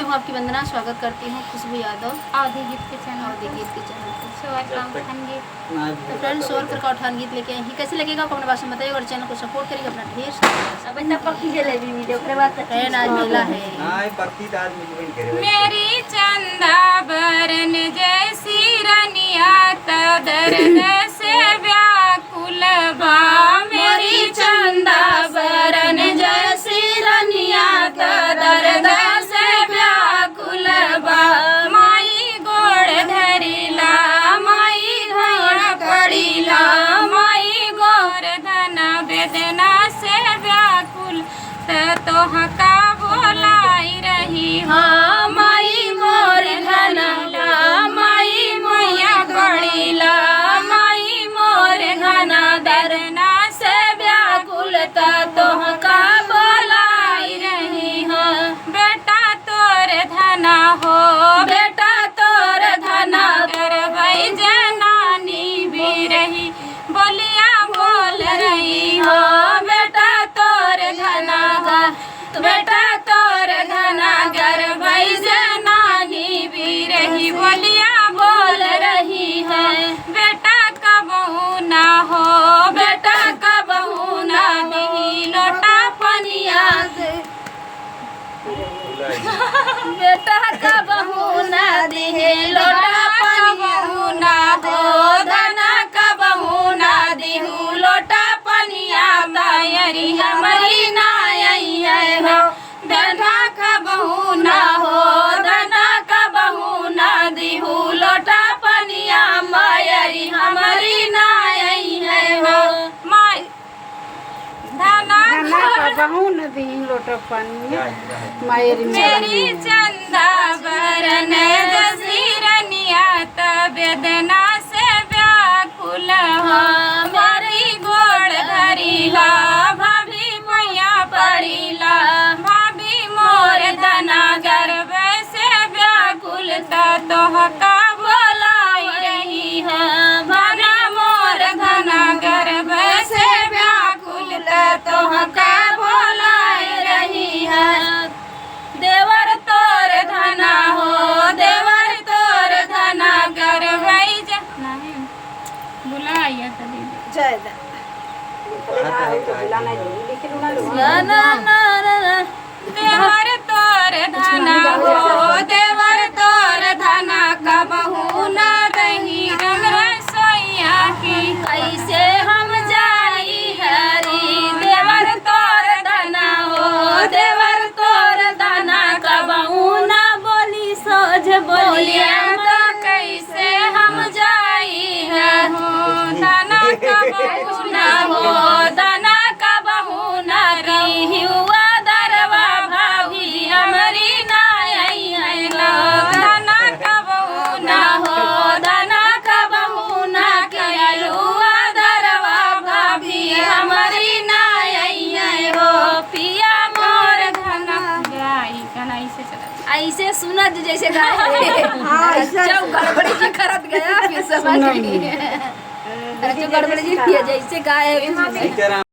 हूँ आपकी वंदना, स्वागत करती हूँ खुशबू यादव अवधि गीत के चैनल पे। शोर का उठान गीत। तो फ्रेंड्स, शोर का उठान गीत लेके आई। कैसे लगेगा आप अपने भाषण में बताइएगा और चैनल को सपोर्ट करिएगा अपना ढेर सारा। आज मेला है। मेरी चंदा बरन जैसी रनिया तो दर्द से व्याकुल बा। मेरी चंदा बरन जैसी रनिया तो दर्द से व्याकुल बा। माई गोड़ धरिला माई घोड़ पड़िला माई गोर धन वेदना से व्याकुल तोह का बोलाई रही हो। हाँ माई मोर घना माई मैया पड़िला माई मोर घना दरना से व्याकुल तोह का बोलाई रही हो। बेटा तोर धना हो बेटा तोर धना करवई जनानी भी रही बोलिया बोल रही हो। बेटा तोर धना बेटा तोर धना गरबई जनानी भी रही बोलिया बोल रही है। बेटा कबहू ना हो बेटा का बहू ना दी लोटा पनिया बेटा का बहू ना दी लोटा पनिया ना हो। धना का बहू ना दी लोटा पनिया तायरी हमारी ना आई है हो। धना का बहू ना हो धना का बहू ना दी लोटा पनिया मायरी हमारी ना आई है हो। माई धना बहू नदी लोटा पानी मायरी मेरी चंदा बरन जैसी रनिया तो वेदना से व्याकुल हो। मारी गोड़ धरिला भाभी मैया पड़िला भाभी मोर धना गर्भ से व्याकुल तोह का बोलाई रही है। धना मोर धना गर्भ से व्याकुल तोह का बोलाई रही है। देवर तोर धना हो देवर तोर धना करवई नहीं बुलाइया तभी देवर तोर धना हो देवर तोर धना कबहू न रही रसोइया की कैसे हम जाई हरी। देवर तोर धना हो देवर तोर धना कबहू ना बोली सोझ बोलिया तो कैसे हम जाई हो धना कबहू ना हो धना कबहू ना रही हुआ दरवा भाभी हमारी ना आई है लोग। धना कबहू ना हो धना कबहू ना कयलुआ दरवा भाभी हमारी ना आई है हो। पिया मोर धना गाई गाना ऐसे चला ऐसे सुना जैसे गाए जब गड़बड़ी जी करत गया फिर समझ गई। जो गड़बड़ी जी जैसे गाए